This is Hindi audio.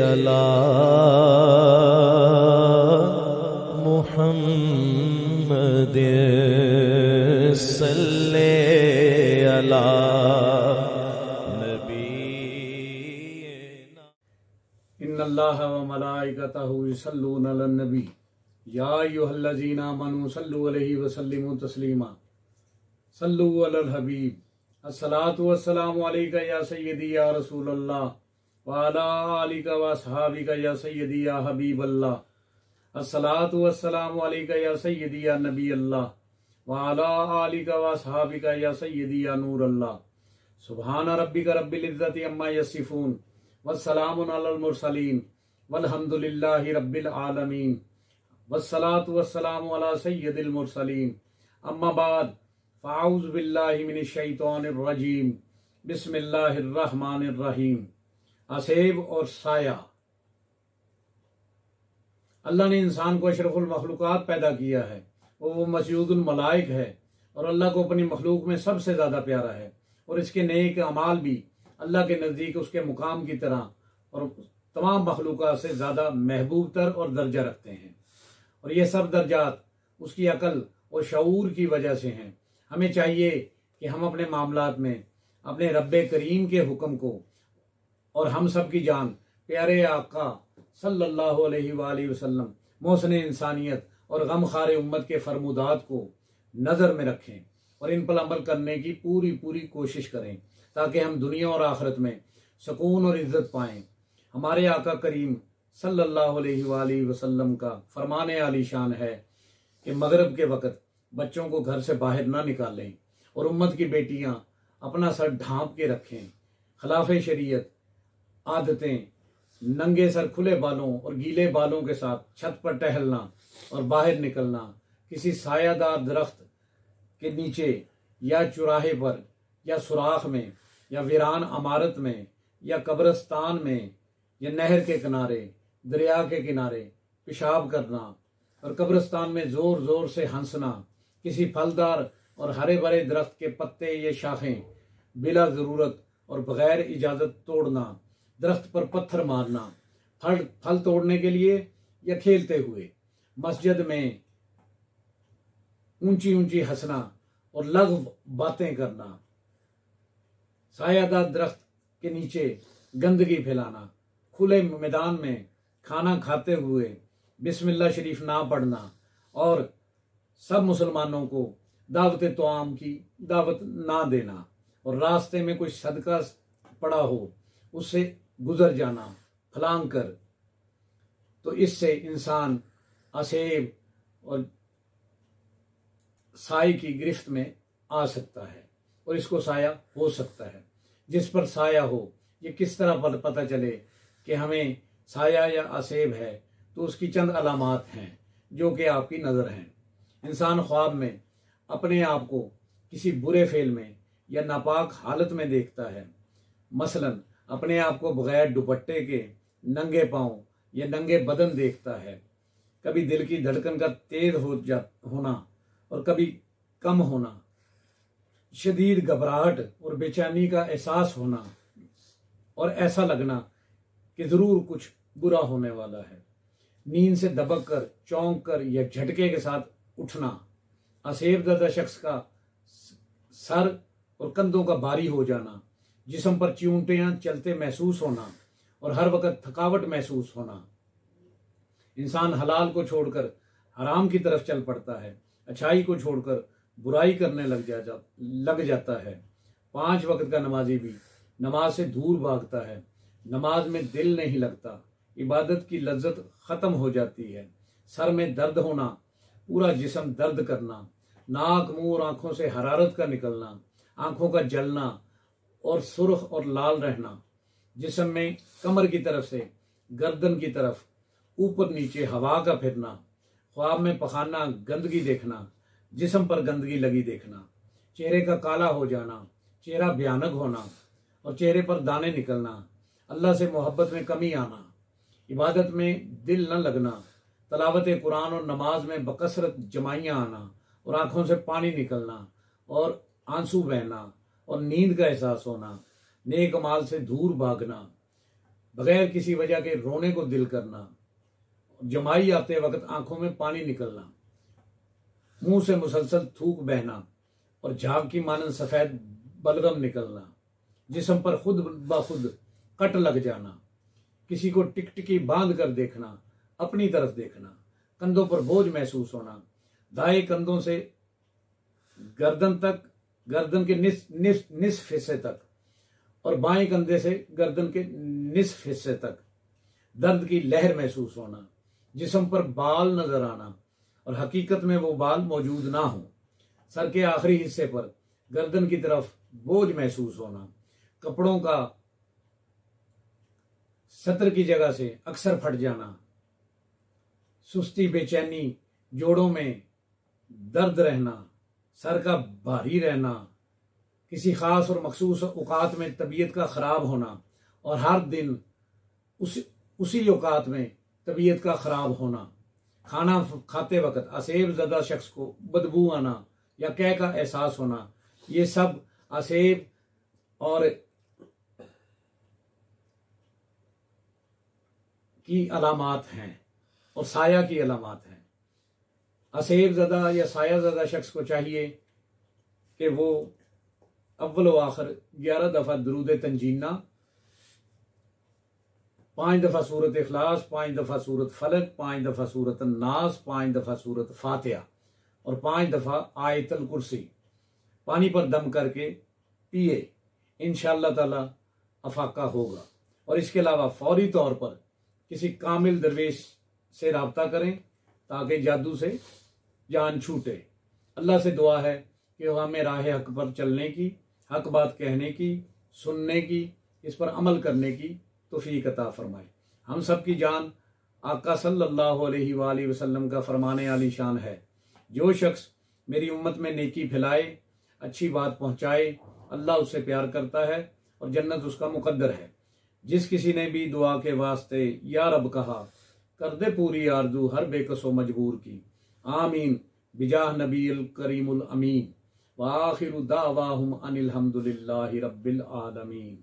अला मुहम्मद सल्ले अला नबीना। इन्नल्लाह व मलाइकतहु युसल्लूना अलन नबी या अय्युहल्लज़ीना आमनू सल्लु अलैहि व सल्लिमू तस्लीमा। सल्लु अलल हबीब। अस्सलातु वस्सलामु अलैका या सय्यदी या रसूलल्लाह व अला आलिका व अस्हाबिका या सय्यदी या हबीबल्लाह। अस्सलातु वस्सलामु अलैका या सय्यदी या नबी अल्लाह व अला आलिका व अस्हाबिका या सय्यदी या नूर अल्लाह। सुब्हान रब्बिका रब्बिल इज्जति अम्मा यसिफून वस्सलामुन अलल मुरसलीन वल्हम्दुलिल्लाहि रब्बिल आलमीन वस्सलातु वस्सलामु अला सय्यदिल मुरसलीन। अम्मा बाद फ़अऊज़ु बिल्लाहि मिनश शैतानिर रजीम। बिस्मिल्लाहिर रहमानिर रहीम। असेब और साया। अल्लाह ने इंसान को अशरफुल मखलूकात पैदा किया है और वो मसयूदुल मलाइक है और अल्लाह को अपनी मखलूक में सबसे ज्यादा प्यारा है और इसके नेक अमाल भी अल्लाह के नजदीक उसके मुकाम की तरह और तमाम मखलूकात से ज्यादा महबूब तर और दर्जा रखते हैं। और ये सब दर्जात उसकी अकल और शऊर की वजह से हैं। हमें चाहिए कि हम अपने मामलात में अपने रब्बे करीम के हुक्म को और हम सब की जान प्यारे आका सल्लल्लाहु अलैहि वसल्लम मोहसिन इंसानियत और गमखार उम्मत के फरमुदात को नज़र में रखें और इन पर अमल करने की पूरी पूरी कोशिश करें ताकि हम दुनिया और आखिरत में सुकून और इज्जत पाएं। हमारे आका करीम सल्लल्लाहु अलैहि वसल्लम का फरमाने आलीशान है कि मगरिब के वक़्त बच्चों को घर से बाहर ना निकालें और उम्मत की बेटियां अपना सर ढांप के रखें। खिलाफ शरीयत आदतें नंगे सर खुले बालों और गीले बालों के साथ छत पर टहलना और बाहर निकलना, किसी सायादार दरख्त के नीचे या चौराहे पर या सुराख में या वीरान इमारत में या कब्रिस्तान में या नहर के किनारे दरिया के किनारे पेशाब करना और कब्रिस्तान में जोर जोर से हंसना, किसी फलदार और हरे भरे दरख्त के पत्ते या शाखें बिला जरूरत और बगैर इजाजत तोड़ना, दरख्त पर पत्थर मारना फल तोड़ने के लिए या खेलते हुए, मस्जिद में ऊंची ऊंची हंसना और लग़व बातें करना, सायादार दरख्त के नीचे गंदगी फैलाना, खुले मैदान में खाना खाते हुए बिस्मिल्लाह शरीफ ना पढ़ना और सब मुसलमानों को दावत तोआम की दावत ना देना और रास्ते में कोई सदका पड़ा हो उससे गुजर जाना फलांग कर। तो इससे इंसान असेब और साए की गिरफ्त में आ सकता है और इसको साया हो सकता है। जिस पर साया हो, ये किस तरह पता चले कि हमें साया या असेब है, तो उसकी चंद अलामात हैं जो कि आपकी नज़र हैं। इंसान ख्वाब में अपने आप को किसी बुरे फेल में या नापाक हालत में देखता है। मसलन अपने आप को बगैर दुपट्टे के नंगे पांव या नंगे बदन देखता है। कभी दिल की धड़कन का तेज होना और कभी कम होना, शदीद घबराहट और बेचैनी का एहसास होना और ऐसा लगना कि जरूर कुछ बुरा होने वाला है। नींद से दबक कर, चौंक कर या झटके के साथ उठना, असेबज़दा शख्स का सर और कंधों का भारी हो जाना, जिस्म पर चिमटियां चलते महसूस होना और हर वक्त थकावट महसूस होना। इंसान हलाल को छोड़कर हराम की तरफ चल पड़ता है, अच्छाई को छोड़कर बुराई करने लग जाता है। 5 वक्त का नमाजी भी नमाज से दूर भागता है, नमाज में दिल नहीं लगता, इबादत की लज्जत खत्म हो जाती है। सर में दर्द होना, पूरा जिस्म दर्द करना, नाक मुंह और आंखों से हरारत का निकलना, आंखों का जलना और सुर्ख और लाल रहना, जिस्म में कमर की तरफ से गर्दन की तरफ ऊपर नीचे हवा का फिरना, ख्वाब में पखाना गंदगी देखना, जिस्म पर गंदगी लगी देखना, चेहरे का काला हो जाना, चेहरा भयानक होना और चेहरे पर दाने निकलना, अल्लाह से मोहब्बत में कमी आना, इबादत में दिल न लगना, तलावत कुरान और नमाज में बकसरत जमाइयाँ आना और आंखों से पानी निकलना और आंसू बहना और नींद का एहसास होना, नेक माल से दूर भागना, बगैर किसी वजह के रोने को दिल करना, जमाई आते वक्त आंखों में पानी निकलना, मुंह से मुसलसल थूक बहना और झाग की मानन सफेद बलगम निकलना, जिस्म पर खुद ब खुद कट लग जाना, किसी को टिकटिकी बांध कर देखना, अपनी तरफ देखना, कंधों पर बोझ महसूस होना, दाएं कंधों से गर्दन तक, गर्दन के निस्फ हिस्से तक और बाएं कंधे से गर्दन के निस्फ हिस्से तक दर्द की लहर महसूस होना, जिस्म पर बाल नजर आना और हकीकत में वो बाल मौजूद ना हो, सर के आखिरी हिस्से पर गर्दन की तरफ बोझ महसूस होना, कपड़ों का सतर की जगह से अक्सर फट जाना, सुस्ती, बेचैनी, जोड़ों में दर्द रहना, सर का भारी रहना, किसी खास और मखसूस औकात में तबीयत का खराब होना और हर दिन उसी औकात में तबीयत का खराब होना, खाना खाते वक्त असेब ज़दा शख्स को बदबू आना या कै का एहसास होना, ये सब असेब और की अलामात हैं और साया की अलामात हैं। असेब ज़दा या साया ज़दा शख्स को चाहिए कि वो अव्वल व आखिर 11 दफ़ा दुरूद तंजीना, 5 दफ़ा सूरत इखलास, 5 दफ़ा सूरत फलक, 5 दफ़ा सूरत नास, 5 दफ़ा सूरत फातिहा और 5 दफ़ा आयतल कुर्सी पानी पर दम करके पिए, इंशाअल्लाह ताला अफाका होगा। और इसके अलावा फौरी तौर पर किसी कामिल दरवेश से रब्ता करें ताकि जादू से जान छूटे। अल्लाह से दुआ है कि वह हमें राह हक पर चलने की, हक बात कहने की, सुनने की, इस पर अमल करने की तौफीक अता फरमाए। हम सब की जान आका सल्लल्लाहु अलैहि वसल्लम का फरमाने आली शान है, जो शख्स मेरी उम्मत में नेकी फैलाए, अच्छी बात पहुँचाए, अल्लाह उससे प्यार करता है और जन्नत उसका मुकद्दर है। जिस किसी ने भी दुआ के वास्ते या रब कहा, कर दे पूरी आरज़ू हर बेकसो मजबूर की। आमीन बिजाह नबील करीमुल अमीन व आखिरु दावाहुम अनिल हम्दुलिल्लाहि रब्बिल आलमीन।